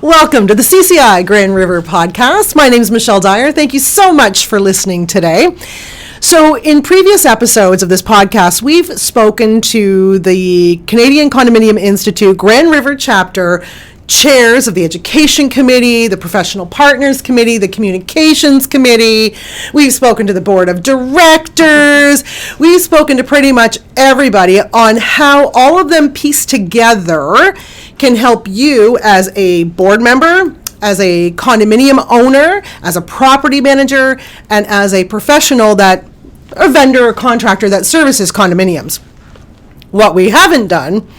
Welcome to the CCI Grand River podcast. My name is Michelle Dyer. Thank you so much for listening today. So in previous episodes of this podcast, we've spoken to the Canadian Condominium Institute Grand River chapter chairs of the Education Committee, the Professional Partners Committee, the Communications Committee. We've spoken to the Board of Directors. We've spoken to pretty much everybody on how all of them pieced together can help you as a board member, as a condominium owner, as a property manager, and as a professional a vendor or contractor that services condominiums. What we haven't done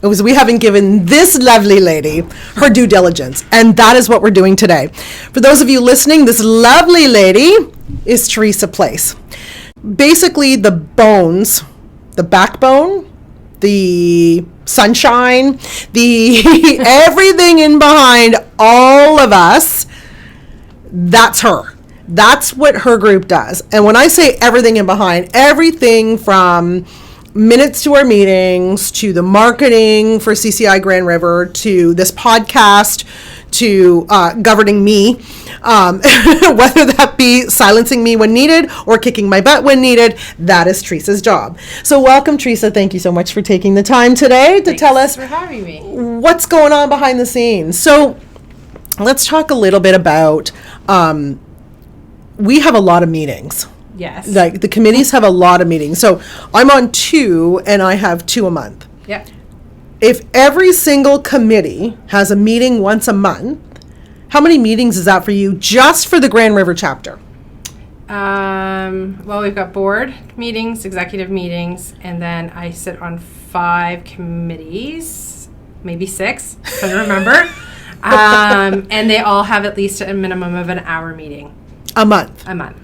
is we haven't given this lovely lady her due diligence, and that is what we're doing today. For those of you listening, this lovely lady is Theresa Place. Basically the bones, the backbone, the sunshine, the everything in behind all of us, that's her. That's what her group does. And when I say everything in behind, everything from minutes to our meetings, to the marketing for CCI Grand River, to this podcast, to governing me, whether that be silencing me when needed or kicking my butt when needed, that is Theresa's job. So welcome, Theresa. Thank you so much for taking the time today to tell us for having me. What's going on behind the scenes. So let's talk a little bit about, we have a lot of meetings. Yes. Like the committees have a lot of meetings. So I'm on 2 and I have 2 a month. Yep. If every single committee has a meeting once a month, how many meetings is that for you just for the Grand River chapter? Well, we've got board meetings, executive meetings, and then I sit on 5 committees, maybe 6, trying to remember. And they all have at least a minimum of an hour meeting. A month. A month.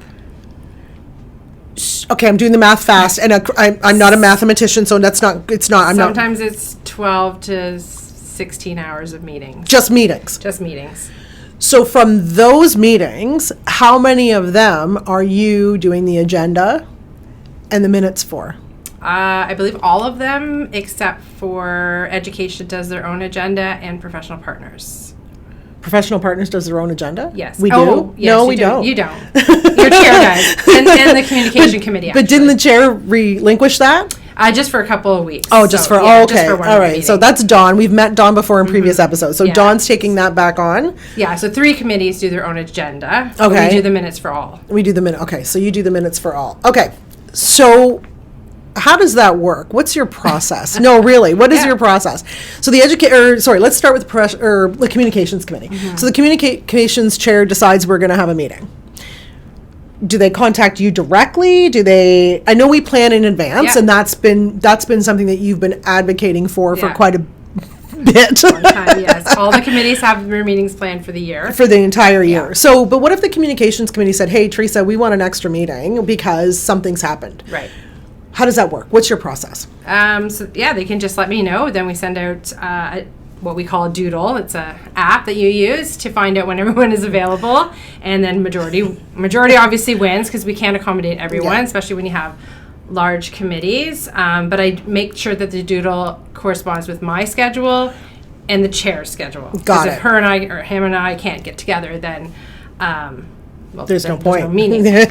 Okay, I'm doing the math fast, and I'm not a mathematician, so it's not. Sometimes it's 12 to 16 hours of meetings. Just meetings. Just meetings. So from those meetings, how many of them are you doing the agenda and the minutes for? I believe all of them, except for education does their own agenda and professional partners. Professional Partners does their own agenda? Yes. We do? Oh, yes, no, we don't. You don't. Your chair does. And the communication committee, actually. But didn't the chair relinquish that? Just for a couple of weeks. Oh, just for, yeah, okay. Just for one all right. meeting. So that's Dawn. We've met Dawn before in previous episodes. So Yeah. Dawn's taking that back on. Yeah, so 3 committees do their own agenda. Okay. We do the minutes for all. We do the minute. Okay. So you do the minutes for all. Okay. So how does that work? What's your process? No, really. What is your process? So the let's start with the communications committee. So the communications chair decides we're going to have a meeting. Do they contact you directly? I know we plan in advance, and that's been something that you've been advocating for quite a bit. Long time, yes. All the committees have their meetings planned for the year. For the entire year. So, but what if the communications committee said, "Hey, Theresa, we want an extra meeting because something's happened." Right. How does that work? What's your process? They can just let me know. Then we send out what we call a doodle. It's a app that you use to find out when everyone is available. And then majority obviously wins because we can't accommodate everyone, especially when you have large committees. But I make sure that the doodle corresponds with my schedule and the chair's schedule. Got it. If her and I or him and I can't get together, then there's no point. There's no meaning. That's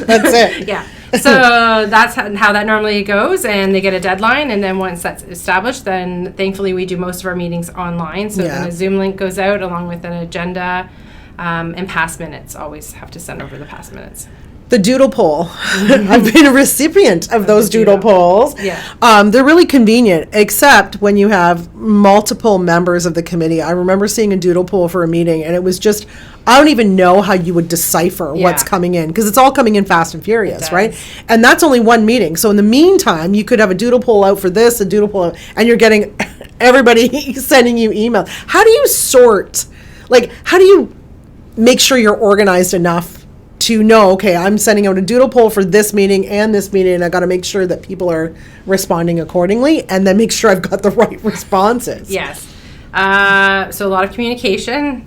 it. Yeah. So that's how that normally goes, and they get a deadline, and then once that's established, then thankfully we do most of our meetings online. So then a Zoom link goes out along with an agenda, and past minutes. Always have to send over the past minutes. The doodle poll. I've been a recipient of those doodle polls. Yeah. They're really convenient, except when you have multiple members of the committee. I remember seeing a doodle poll for a meeting, and it was just, I don't even know how you would decipher what's coming in, because it's all coming in fast and furious, right? And that's only one meeting. So in the meantime, you could have a doodle poll out for this, a doodle poll out, and you're getting everybody sending you emails. How do you sort, how do you make sure you're organized enough to know, okay, I'm sending out a doodle poll for this meeting and this meeting, and I got to make sure that people are responding accordingly, and then make sure I've got the right responses? Yes. So a lot of communication,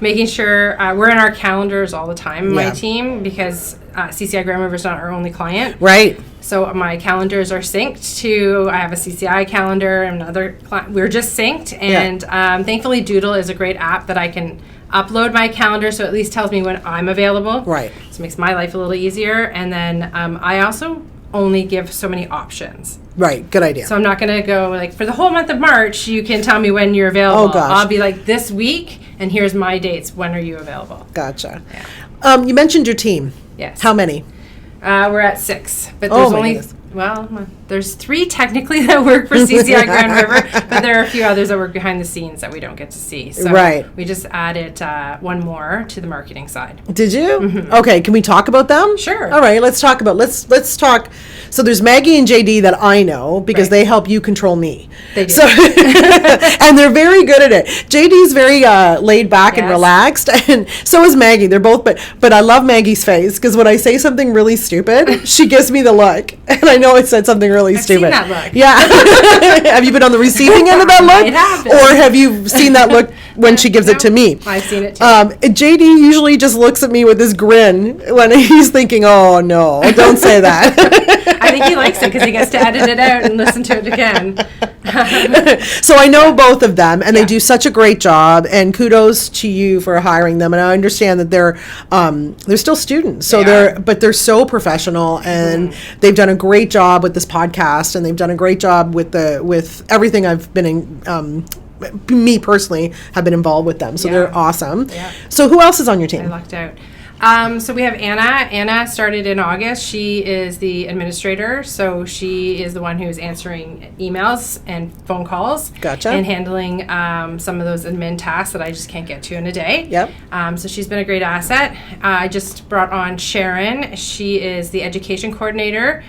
making sure we're in our calendars all the time, my team, because CCI Grand River is not our only client. Right. So my calendars are synced to, I have a CCI calendar and another client. We're just synced. And thankfully Doodle is a great app that I can upload my calendar, so it at least tells me when I'm available. Right. So it makes my life a little easier. And then I also only give so many options. Right. Good idea. So I'm not going to go like, for the whole month of March, you can tell me when you're available. Oh, gosh. I'll be like, this week, and here's my dates. When are you available? Gotcha. Yeah. You mentioned your team. Yes. How many? We're at 6, but Oh, there's my only, goodness. well, there's 3 technically that work for CCI Grand River, but there are a few others that work behind the scenes that we don't get to see. So Right. we just added one more to the marketing side. Did you? Okay, can we talk about them? Sure. All right, let's talk. So there's Maggie and JD that I know because Right. they help you control me. They do. So, and they're very good at it. JD's very laid back and Yes. relaxed, and so is Maggie. They're both, but I love Maggie's face because when I say something really stupid, she gives me the look, and I know I said something really I've seen stupid. that look. Yeah. Have you been on the receiving end of that look? It happens. Or have you seen that look when she gives it to me? I've seen it too. JD usually just looks at me with this grin when he's thinking, "Oh no, don't say that." I think he likes it because he gets to edit it out and listen to it again. So I know both of them, and they do such a great job. And kudos to you for hiring them. And I understand that they're still students, so they're so professional, and they've done a great job with this podcast, and they've done a great job with everything I've been in. Me personally have been involved with them, so they're awesome. Yeah. So who else is on your I team? lucked out. So we have Anna. Anna started in August. She is the administrator, so she is the one who's answering emails and phone calls. Gotcha. And handling some of those admin tasks that I just can't get to in a day. Yep. So she's been a great asset. I just brought on Sharon. She is the education coordinator.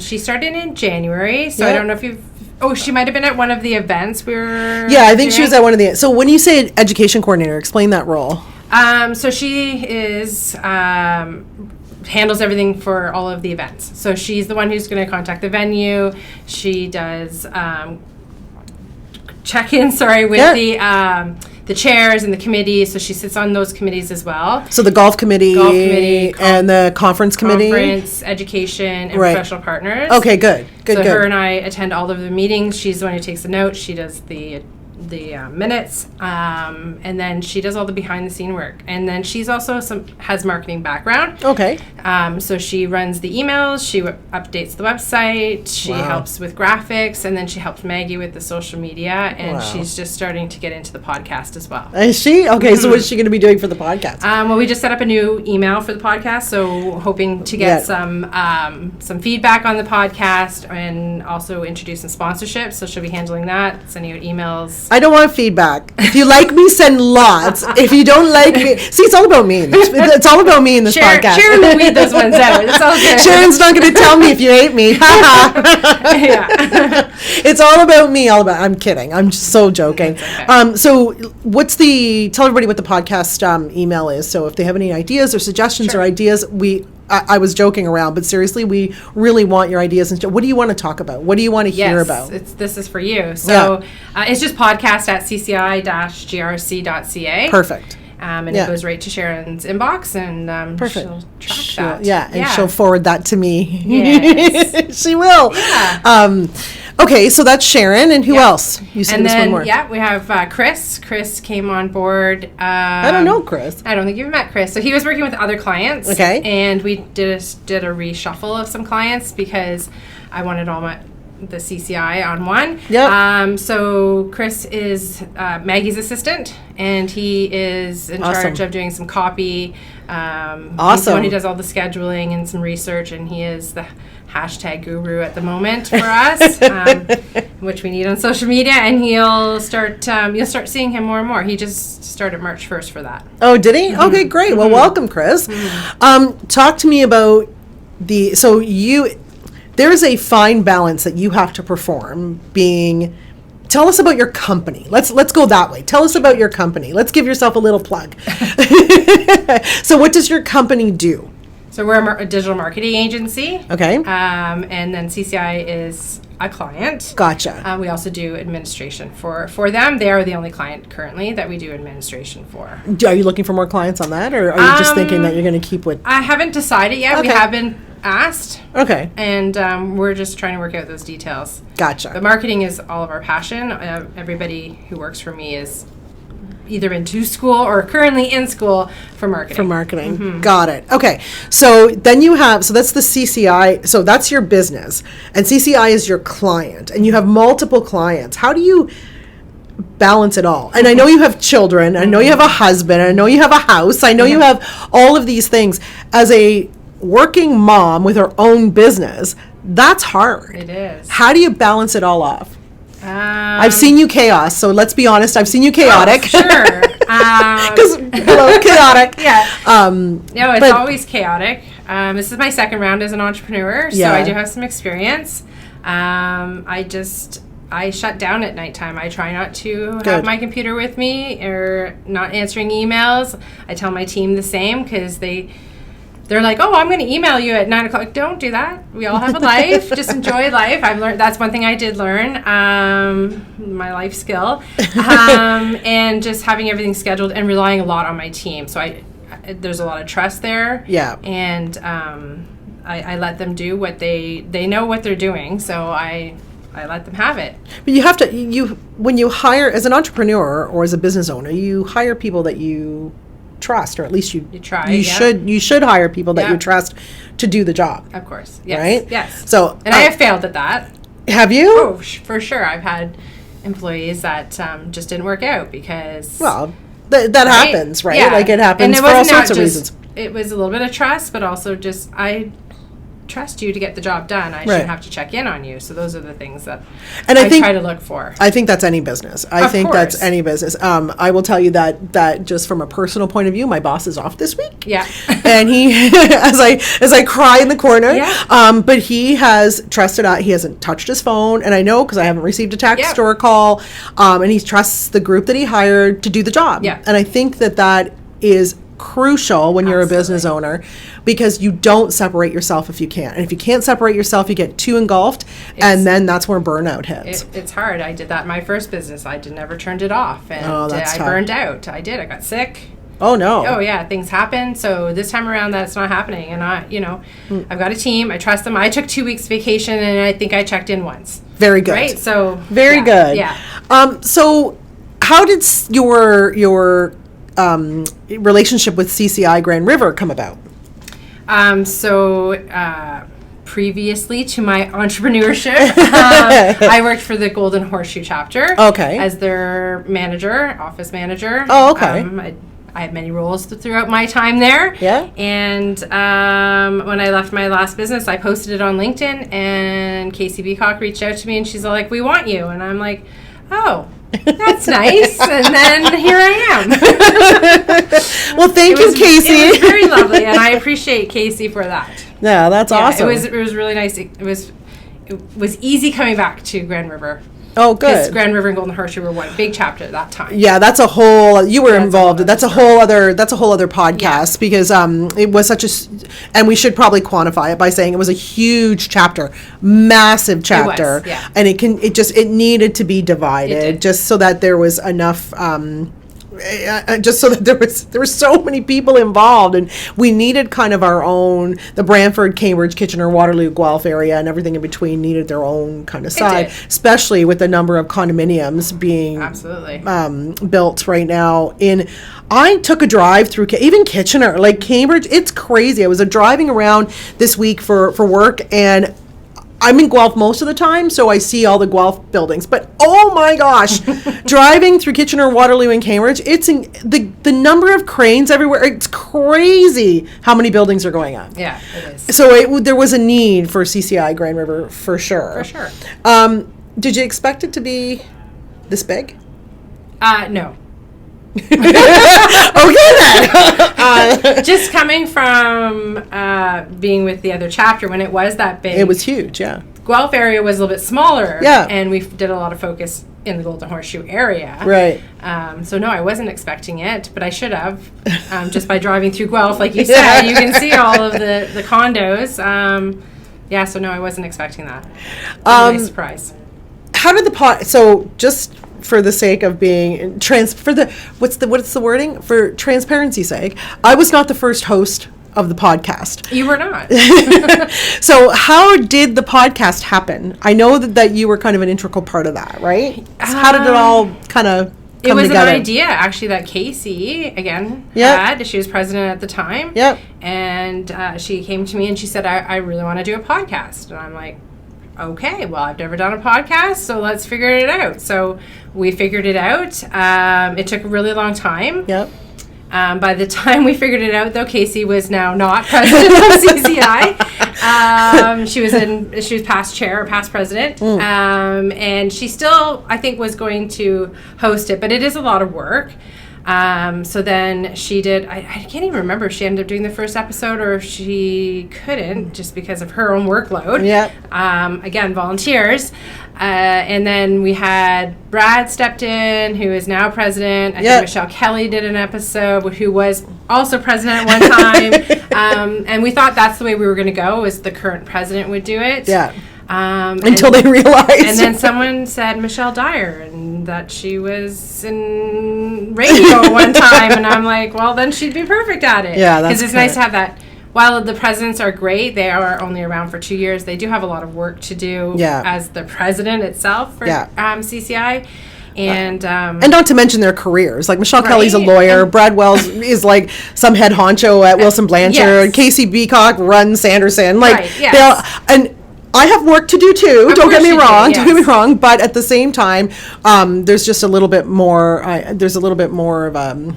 She started in January, so I Yep. don't know if you've... Oh, she might have been at one of the events we were Yeah, I think she doing. was at one of the. So when you say education coordinator, explain that role. So she is handles everything for all of the events. So she's the one who's going to contact the venue. She does check-ins. With the chairs and the committees. So she sits on those committees as well. So the golf committee, and the conference committee. Conference, education, and professional partners. Okay, good. So her and I attend all of the meetings. She's the one who takes the notes. She does the minutes, and then she does all the behind the scene work. And then she's also has marketing background. Okay. So she runs the emails. She updates the website. She helps with graphics, and then she helps Maggie with the social media. And she's just starting to get into the podcast as well. Is she? Okay, so what is she going to be doing for the podcast? Well, we just set up a new email for the podcast, so hoping to get some feedback on the podcast and also introduce some sponsorships. So she'll be handling that, sending out emails. I don't want feedback. If you like me, send lots. If you don't like me, see, it's all about me. It's all about me in this podcast. Sharon will weed those ones out. It's all good. Sharon's not going to tell me if you hate me. Yeah. It's all about me. I'm kidding. I'm just so joking. Okay. So tell everybody what the podcast email is. So if they have any ideas or suggestions or ideas, I was joking around, but seriously, we really want your ideas. And what do you want to talk about? What do you want to hear about? This is for you. So it's just podcast at cci-grc.ca. Perfect. And it goes right to Sharon's inbox, and Perfect. she'll track that. And she'll forward that to me. Yes. She will. Yeah. Okay, so that's Sharon, and who else? You said And there's then, one more. we have Chris. Chris came on board. I don't know Chris. I don't think you've met Chris. So he was working with other clients. Okay. And we did a reshuffle of some clients because I wanted the CCI on one. Yep. So Chris is Maggie's assistant, and he is in charge of doing some copy. He's the one who does all the scheduling and some research, and he is the hashtag guru at the moment for us, which we need on social media. And you'll start seeing him more and more. He just started March 1st for that. Oh, did he? Okay, great. Well, welcome, Chris. Talk to me about there is a fine balance that you have to perform tell us about your company. Let's go that way. Tell us about your company. Let's give yourself a little plug. So what does your company do? So we're a digital marketing agency. Okay. And then CCI is a client. Gotcha. We also do administration for them. They are the only client currently that we do administration for. Are you looking for more clients on that, or are you just thinking that you're going to keep with? I haven't decided yet. Okay. We have been asked. Okay. And we're just trying to work out those details. Gotcha. But marketing is all of our passion. Everybody who works for me is either into school or currently in school for marketing. Got it. Okay. So then so that's the CCI. So that's your business, and CCI is your client, and you have multiple clients. How do you balance it all? And I know you have children. I know you have a husband. I know you have a house. I know you have all of these things. As a working mom with her own business, that's hard. It is. How do you balance it all off? I've Um, seen you chaos, so let's be honest. I've seen you chaotic. Oh, sure. Because hello, chaotic. Yeah. No, it's but- always chaotic. This is my second round as an entrepreneur, so Yeah. I do have some experience. I shut down at nighttime. I try not to Good. have my computer with me or not answering emails. I tell my team the same because they're like, oh, I'm going to email you at 9 o'clock. Don't do that. We all have a life. Just enjoy life. I've learned, that's one thing I did learn, my life skill, and just having everything scheduled and relying a lot on my team. So there's a lot of trust there. Yeah. And I let them do what they know what they're doing. So I let them have it. But you have to, when you hire, as an entrepreneur or as a business owner, you hire people that you trust, or at least you try. You should hire people that Yeah. you trust to do the job. Of course. Yes. Right? Yes. So, and I have failed at that. Have you? Oh, for sure. I've had employees that just didn't work out because... Well, that happens, right? Yeah. Like it happens for all sorts of reasons. It was a little bit of trust, but also just I trust you to get the job done. I shouldn't have to check in on you. So those are the things that I try to look for. I think that's any business. I think course. that's any business. I will tell you that just from a personal point of view, my boss is off this week. Yeah. And he, as I cry in the corner, Yeah. but he has trusted out. He hasn't touched his phone, and I know because I haven't received a text or a call. And he trusts the group that he hired to do the job. Yeah. And I think that is crucial when you're a business owner, because you don't separate yourself if you can't. And if you can't separate yourself, you get too engulfed, and then that's where burnout hits. It's hard. I did that in my first business. I never turned it off, and that's I tough. burned out. I got sick. Oh no. Oh yeah, things happen. So this time around, that's not happening. And I've got a team. I trust them. I took 2 weeks vacation, and I think I checked in once. Very good. Right. So very good. Yeah. So how did your relationship with CCI Grand River come about? Previously to my entrepreneurship, I worked for the Golden Horseshoe chapter. Okay. As their manager, office manager. Oh, okay. I had many roles throughout my time there. Yeah. And when I left my last business, I posted it on LinkedIn, and Casey Beacock reached out to me, and she's all like, "We want you," and I'm like, "Oh." That's nice, and then here I am. Well, thank you, Casey. It was very lovely, and I appreciate Casey for that. Yeah, that's awesome. It was really nice. It was easy coming back to Grand River. Oh, Because good. Grand River and Golden Horseshoe were one big chapter at that time. Yeah, that's a whole. You were involved. That's a whole other podcast, because it was such a, and we should probably quantify it by saying it was a huge chapter, massive chapter, yeah. and it needed to be divided just so that there was enough. Just so that there were so many people involved, and we needed kind of our own. The Brantford, Cambridge, Kitchener, Waterloo, Guelph area, and everything in between needed their own kind of side, especially with the number of condominiums being absolutely built right now. I took a drive through even Kitchener, like Cambridge. It's crazy. I was driving around this week for work, and I'm in Guelph most of the time, so I see all the Guelph buildings. But oh my gosh, driving through Kitchener, Waterloo, and Cambridge, it's the number of cranes everywhere. It's crazy how many buildings are going up. Yeah, it is. So there was a need for CCI Grand River for sure. For sure. Did you expect it to be this big? No. Okay then. Just coming from being with the other chapter when it was that big. It was huge, yeah. Guelph area was a little bit smaller. Yeah. And we did a lot of focus in the Golden Horseshoe area. Right. So no, I wasn't expecting it, but I should have. Just by driving through Guelph, like you said, you can see all of the condos. Yeah, so no, I wasn't expecting that. Nice surprise. How did so just for the sake of being what's the wording? For transparency's sake, I was not the first host of the podcast. You were not. So how did the podcast happen? I know that you were kind of an integral part of that, right? So how did it all kind of It was together? an idea, actually, that Casey, again, had. She was president at the time. Yep. And she came to me and she said, I really want to do a podcast. And I'm like, okay, well, I've never done a podcast, so let's figure it out. So we figured it out. It took a really long time. Yep. By the time we figured it out, though, Casey was now not president of CCI. She was past chair or past president. And she still, I think, was going to host it, but it is a lot of work. So then she did, I can't even remember if she ended up doing the first episode or if she couldn't just because of her own workload. Yep. Again, volunteers. And then we had Brad stepped in, who is now president. I think Michelle Kelly did an episode, who was also president at one time. And we thought that's the way we were going to go, was the current president would do it. Yeah. Until they realized. And then someone said Michelle Dyer, and that she was in radio one time. And I'm like, well, then she'd be perfect at it. Yeah, that's because it's nice to have that. While the presidents are great, they are only around for 2 years. They do have a lot of work to do as the president itself for CCI. And not to mention their careers. Like Michelle Kelly's a lawyer. Brad Wells is like some head honcho at Wilson Blanchard. Casey Beacock runs Sanderson. Like they all, and I have work to do too. Don't get me wrong. Don't get me wrong. But at the same time, there's just a little bit more. There's a little bit more of a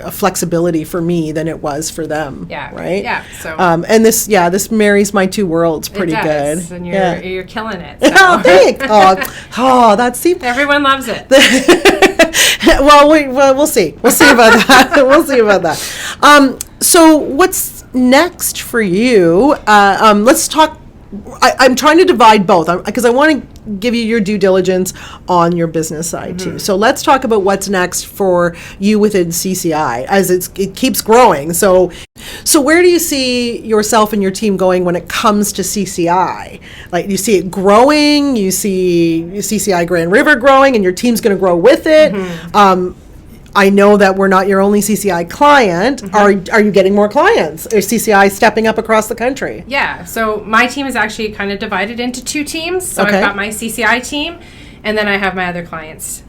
flexibility for me than it was for them. Yeah. Right. Yeah. So. And this marries my two worlds pretty good. And you're killing it. So. Oh, thanks. That's everyone loves it. Well, we'll see. We'll see about that. So what's next for you? Let's talk. I'm trying to divide both because I want to give you your due diligence on your business side too. So let's talk about what's next for you within CCI as it keeps growing. So where do you see yourself and your team going when it comes to CCI? Like, you see it growing, you see CCI Grand River growing, and your team's going to grow with it. I know that we're not your only CCI client. Are you getting more clients? Is CCI stepping up across the country? Yeah. So my team is actually kind of divided into two teams. So I've got my CCI team, and then I have my other clients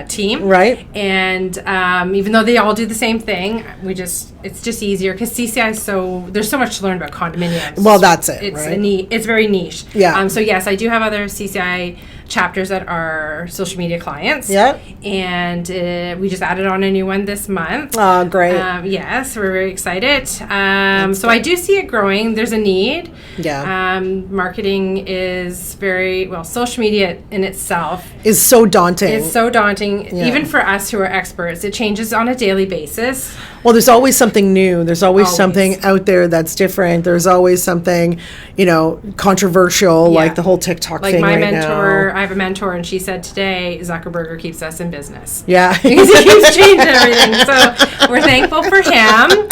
team. Right. And even though they all do the same thing, it's just easier because CCI there's so much to learn about condominiums. Well, that's it. It's very niche. Yeah. So yes, I do have other CCI chapters that are social media clients. Yep. And we just added on a new one this month. Oh, great. Yes, we're very excited. So I do see it growing. There's a need. Yeah. Marketing is social media in itself is so daunting. It's so daunting, even for us who are experts. It changes on a daily basis. Well, there's always something new. There's always something out there that's different. There's always something, controversial, like the whole TikTok thing my right mentor, now. I have a mentor, and she said today, Zuckerberg keeps us in business. Yeah. Because he keeps changing everything. So we're thankful for him.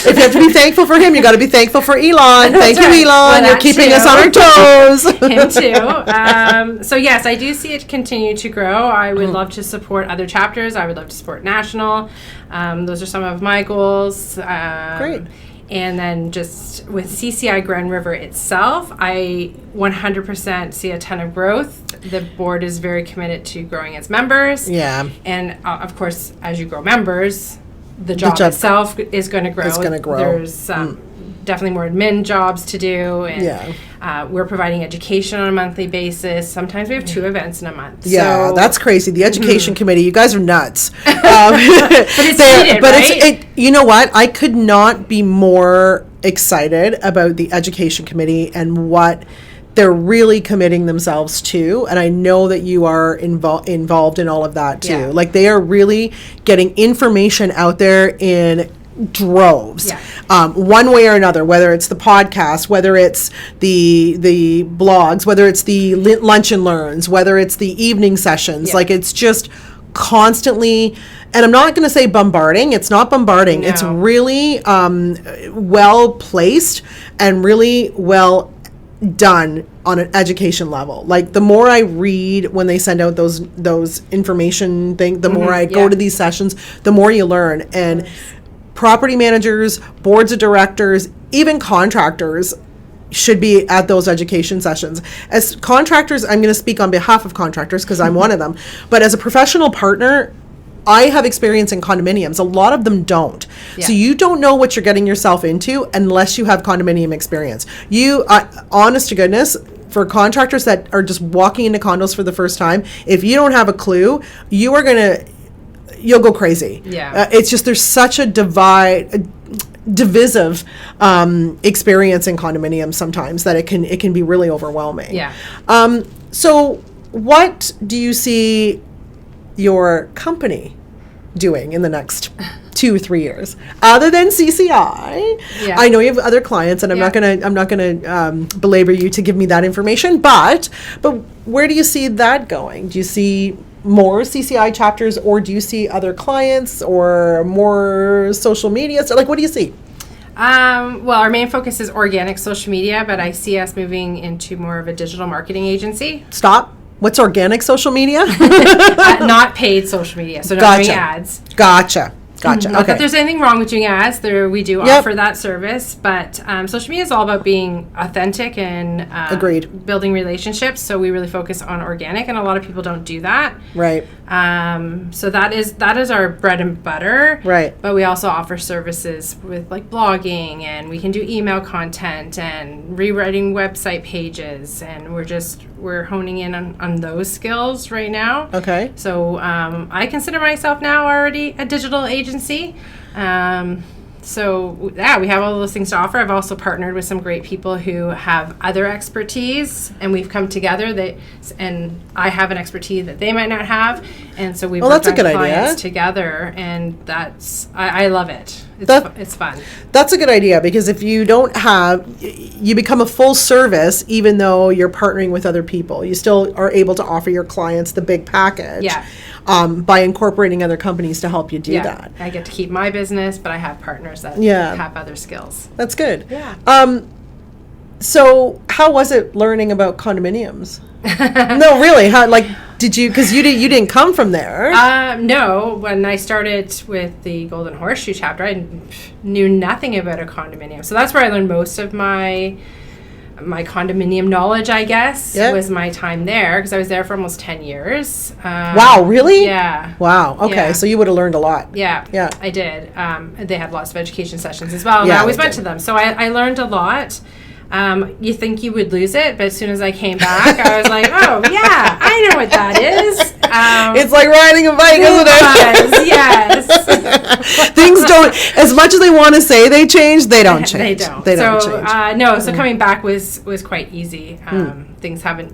If you have to be thankful for him, you got to be thankful for Elon. Thank you, Elon. Well, you're keeping us on our toes. Him too. So yes, I do see it continue to grow. I would love to support other chapters. I would love to support national. Those are some of my goals. Great. And then just with CCI Grand River itself, I 100% see a ton of growth. The board is very committed to growing its members. Yeah. And of course, as you grow members, the job itself is going to grow. It's going to grow. There's definitely more admin jobs to do. And we're providing education on a monthly basis. Sometimes we have 2 events in a month. Yeah, that's crazy. The education committee, you guys are nuts. But it's needed, right? You know what? I could not be more excited about the education committee and what they're really committing themselves to. And I know that you are involved in all of that too. Yeah. Like, they are really getting information out there in droves, one way or another, whether it's the podcast, whether it's the blogs, whether it's the lunch and learns, whether it's the evening sessions. Like, it's just constantly, and I'm not going to say bombarding. It's not bombarding. No. It's really well placed and really well done on an education level. Like, the more I read when they send out those information thing, the more I go to these sessions, the more you learn. And property managers, boards of directors, even contractors should be at those education sessions. As contractors, I'm going to speak on behalf of contractors because I'm one of them, but as a professional partner, I have experience in condominiums. A lot of them don't. Yeah. So you don't know what you're getting yourself into unless you have condominium experience. Honest to goodness, for contractors that are just walking into condos for the first time, if you don't have a clue, you'll go crazy. Yeah. It's just, there's such a divisive experience in condominiums sometimes that it can be really overwhelming. Yeah. So what do you see your company doing in the next 2 or 3 years, other than CCI? Yeah. I know you have other clients, and I'm not gonna belabor you to give me that information. But where do you see that going? Do you see more CCI chapters, or do you see other clients, or more social media? So, like, what do you see? Well, our main focus is organic social media, but I see us moving into more of a digital marketing agency. Stop. What's organic social media? Not paid social media, so not doing ads. Gotcha. Not that there's anything wrong with doing ads. We do offer that service, but social media is all about being authentic and Agreed. Building relationships. So we really focus on organic, and a lot of people don't do that. Right. So that is our bread and butter. Right. But we also offer services with like blogging, and we can do email content and rewriting website pages, and we're honing in on those skills right now. Okay. So I consider myself now already a digital agency. So yeah, we have all those things to offer. I've also partnered with some great people who have other expertise, and we've come together. And I have an expertise that they might not have, and so we've worked on clients together, and I love it. It's fun. That's a good idea, because if you don't you become a full service, even though you're partnering with other people. You still are able to offer your clients the big package. Yeah. By incorporating other companies to help you do that. I get to keep my business, but I have partners that have other skills. That's good. Yeah. So how was it learning about condominiums? No, really. How, like, did you, because you didn't come from there. No, when I started with the Golden Horseshoe chapter, I knew nothing about a condominium. So that's where I learned most of my condominium knowledge, I guess, was my time there, because I was there for almost 10 years. Wow, really? Yeah. Wow, okay, so you would have learned a lot. Yeah, I did. They had lots of education sessions as well, and I always went to them. So I learned a lot. You think you would lose it, but as soon as I came back, I was like, oh, yeah, I know what that is. It's like riding a bike, isn't it? Yes. Things don't, as much as they want to say they change, they don't change. They don't change. So coming back was quite easy. Things haven't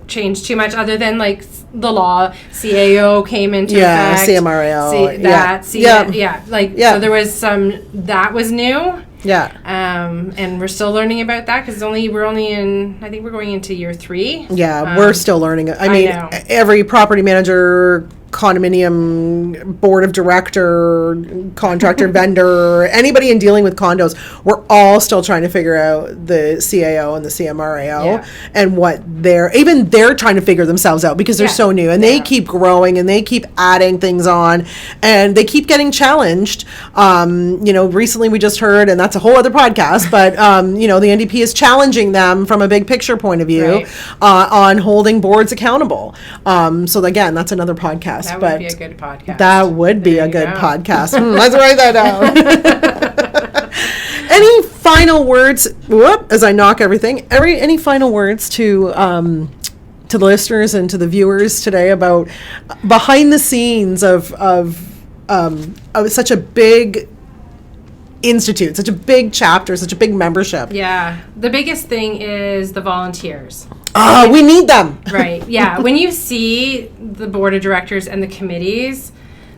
changed too much, other than like the law, CAO came into effect. CMRAO. So there was some, that was new. Yeah. And we're still learning about that, because we're only in, I think we're going into year 3. Yeah, we're still learning. I mean, every property manager, condominium board of director, contractor, vendor, anybody in dealing with condos, we're all still trying to figure out the CAO and the CMRAO and what they're trying to figure themselves out, because they're so new, and they keep growing, and they keep adding things on, and they keep getting challenged. Recently we just heard, and that's a whole other podcast, but the NDP is challenging them from a big picture point of view on holding boards accountable. So again, that's another podcast. That would be a good podcast. That would be a good podcast. Let's write that down. Any final words? As I knock everything. Any final words to the listeners and to the viewers today about behind the scenes of such a big institute, such a big chapter, such a big membership? Yeah, the biggest thing is the volunteers. We need them. Right, yeah. When you see the board of directors and the committees,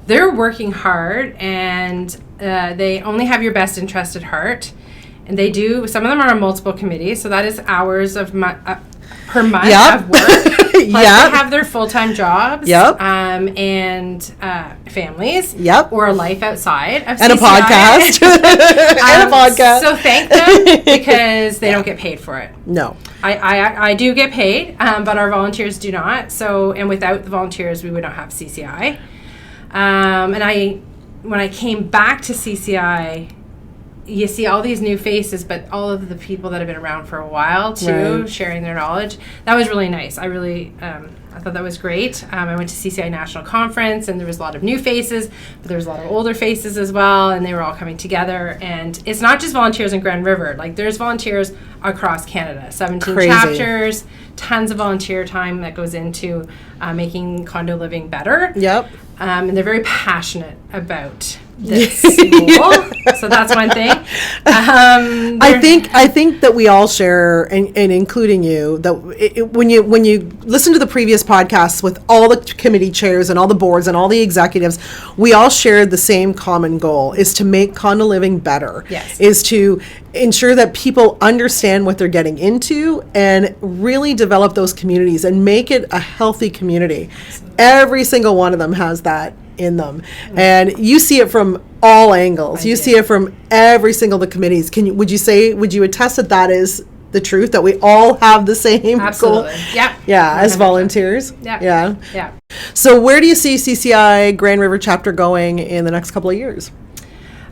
they're working hard, and they only have your best interest at heart. And they do, some of them are on multiple committees, so that is hours of per month Yep. of work. Plus Yep. they have their full-time jobs. Yep. And families. Yep. Or a life outside of And CCI. a podcast. And a podcast. So thank them because they don't get paid for it. No. I do get paid, but our volunteers do not. So, and without the volunteers, we would not have CCI. And when I came back to CCI, you see all these new faces, but all of the people that have been around for a while too, sharing their knowledge. That was really nice. I really, I thought that was great. I went to CCI National Conference, and there was a lot of new faces, but there was a lot of older faces as well, and they were all coming together. And it's not just volunteers in Grand River. Like, there's volunteers across Canada, 17 Crazy. chapters, tons of volunteer time that goes into making condo living better. Yep. And they're very passionate about this goal. So that's one thing. I think that we all share, and including you, that when you listen to the previous podcasts with all the committee chairs and all the boards and all the executives, we all shared the same common goal: is to make condo living better. Yes. Is to ensure that people understand what they're getting into and really develop those communities and make it a healthy community. Every single one of them has that in them, and you see it from all angles. You see it from every single of the committees. Would you attest that that is the truth, that we all have the same Absolutely. goal? Yeah, as volunteers. Yeah. So where do you see CCI Grand River chapter going in the next couple of years?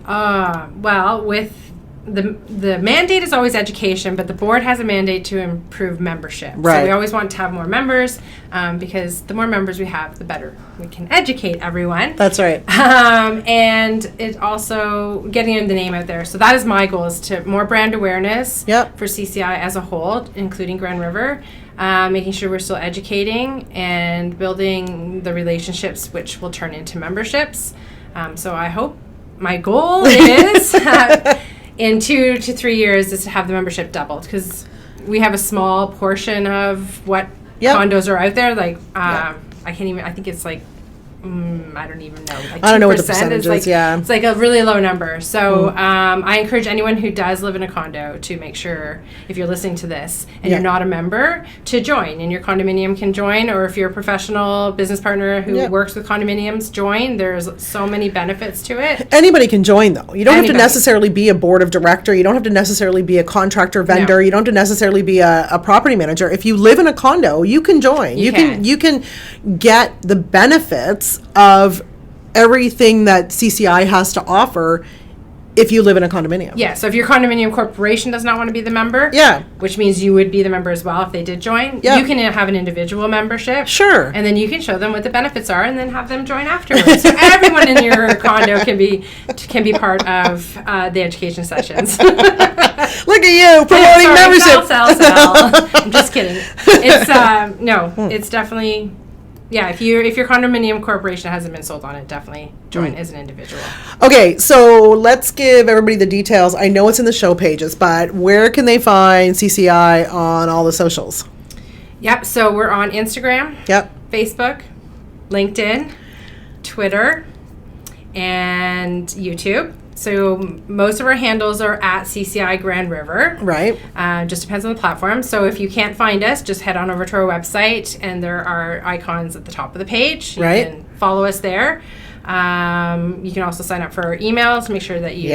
Well, with the mandate is always education, but the board has a mandate to improve membership. Right. So we always want to have more members, because the more members we have, the better we can educate everyone. That's right. And it's also getting the name out there. So that is my goal, is to more brand awareness for CCI as a whole, including Grand River. Making sure we're still educating and building the relationships which will turn into memberships. So I hope, my goal is in 2 to 3 years is to have the membership doubled, because we have a small portion of what condos are out there. Like, I think it's like, I don't even know. Like, I don't know what the percentage is. It's like a really low number. So I encourage anyone who does live in a condo to make sure, if you're listening to this and you're not a member, to join. And your condominium can join, or if you're a professional business partner who works with condominiums, join. There's so many benefits to it. Anybody can join, though. You don't have to necessarily be a board of director. You don't have to necessarily be a contractor vendor. No. You don't have to necessarily be a property manager. If you live in a condo, you can join. You can get the benefits of everything that CCI has to offer if you live in a condominium. Yeah, so if your condominium corporation does not want to be the member, which means you would be the member as well if they did join, you can have an individual membership. Sure. And then you can show them what the benefits are and then have them join afterwards. So everyone in your condo can be part of the education sessions. Look at you promoting membership. Sell. I'm just kidding. It's it's definitely. Yeah, if your condominium corporation hasn't been sold on it, definitely join as an individual. Okay, so let's give everybody the details. I know it's in the show pages, but where can they find CCI on all the socials? Yep, so we're on Instagram, Facebook, LinkedIn, Twitter, and YouTube. So most of our handles are at CCI Grand River. Right. Just depends on the platform. So if you can't find us, just head on over to our website, and there are icons at the top of the page. You can follow us there. You can also sign up for our emails to make sure that you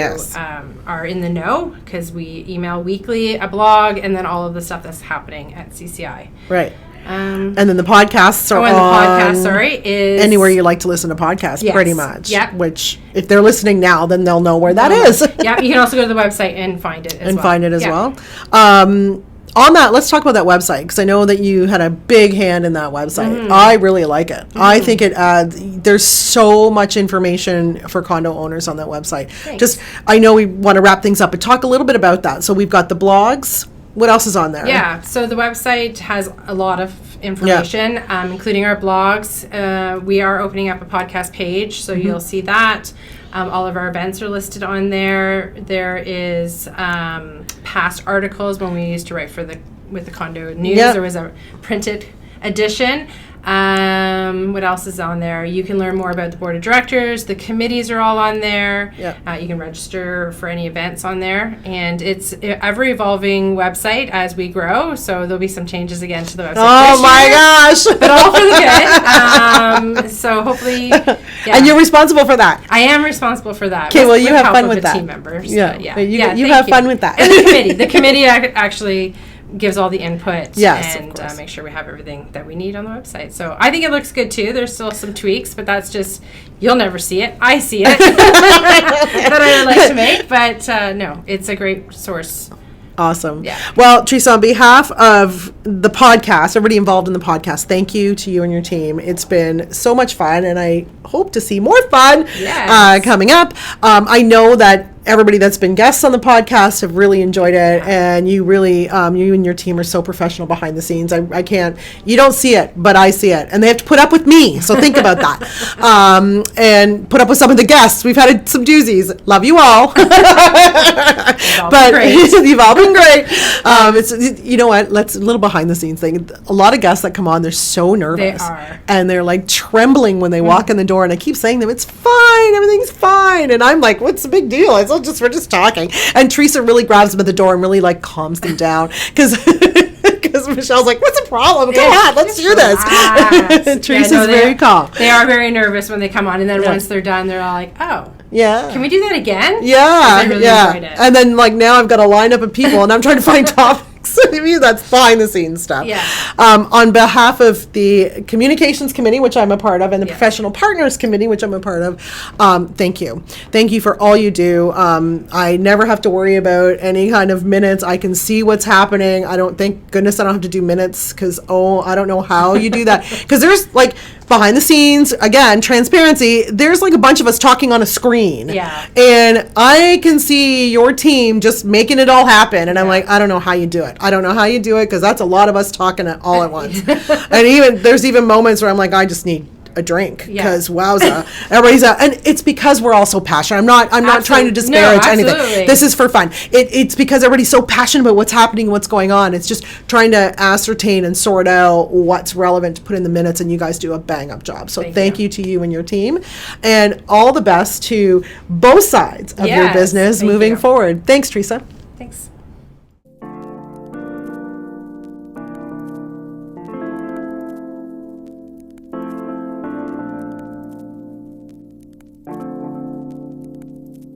are in the know, because we email weekly, a blog, and then all of the stuff that's happening at CCI. Right. And then the podcasts are on is anywhere you like to listen to podcasts, pretty much. Yep. Which, if they're listening now, then they'll know where that is. Yeah, you can also go to the website and find it as well. On that, let's talk about that website, because I know that you had a big hand in that website. I really like it. I think it there's so much information for condo owners on that website. Thanks. I know we want to wrap things up, but talk a little bit about that. So we've got the blogs. What else is on there? Yeah, so the website has a lot of information, including our blogs. We are opening up a podcast page, so you'll see that. All of our events are listed on there. There is past articles when we used to write with the Condo News. There was a printed edition. What else is on there? You can learn more about the board of directors. The committees are all on there. Yep. You can register for any events on there. And it's ever evolving website as we grow. So there'll be some changes again to the website. Oh my gosh. But all for the good. So hopefully. Yeah. And you're responsible for that. I am responsible for that. Okay, well, you with have help fun of with the that. team members. Yeah. Yeah. You Thank have fun with that. And the committee. The committee actually gives all the input Yes, of and course. make sure we have everything that we need on the website. So I think it looks good too. There's still some tweaks, but that's just, you'll never see it. I see it that I would like to make, but no, it's a great source. Awesome. Yeah. Well, Theresa, on behalf of the podcast, everybody involved in the podcast, thank you to you and your team. It's been so much fun, and I hope to see more fun Yes. coming up. I know that everybody that's been guests on the podcast have really enjoyed it, and you really, you and your team are so professional behind the scenes. I can't, you don't see it, but I see it, and they have to put up with me, so think about that. And put up with some of the guests. We've had some doozies. Love you all. But you've all been great. It's, you know what, let's, a little behind the scenes thing. A lot of guests that come on, they're so nervous. They are. And they're like trembling when they walk in the door, and I keep saying to them, it's fine, everything's fine. And I'm like, what's the big deal? We're just talking. And Theresa really grabs them at the door and really like calms them down, because Michelle's like, what's the problem? Go on, let's do this. Teresa's very calm. They are very nervous when they come on, and then once they're done, they're all like, oh, yeah. Can we do that again? Yeah. I really enjoyed it. And then like now I've got a lineup of people, and I'm trying to find topics. I mean, that's behind the scenes stuff. Yeah. On behalf of the Communications Committee, which I'm a part of, and the Professional Partners Committee, which I'm a part of, thank you. Thank you for all you do. I never have to worry about any kind of minutes. I can see what's happening. Thank goodness I don't have to do minutes, because, I don't know how you do that. Because there's like, behind the scenes, again, transparency, there's like a bunch of us talking on a screen. Yeah. And I can see your team just making it all happen. And I'm like, I don't know how you do it. I don't know how you do it, because that's a lot of us talking all at once. And there's even moments where I'm like, I just need a drink, because wowza, everybody's and it's because we're all so passionate. I'm not trying to disparage anything. This is for fun. It's because everybody's so passionate about what's happening and what's going on. It's just trying to ascertain and sort out what's relevant to put in the minutes, and you guys do a bang up job. So thank you to you and your team, and all the best to both sides of your business moving forward. Thanks, Theresa. Thanks.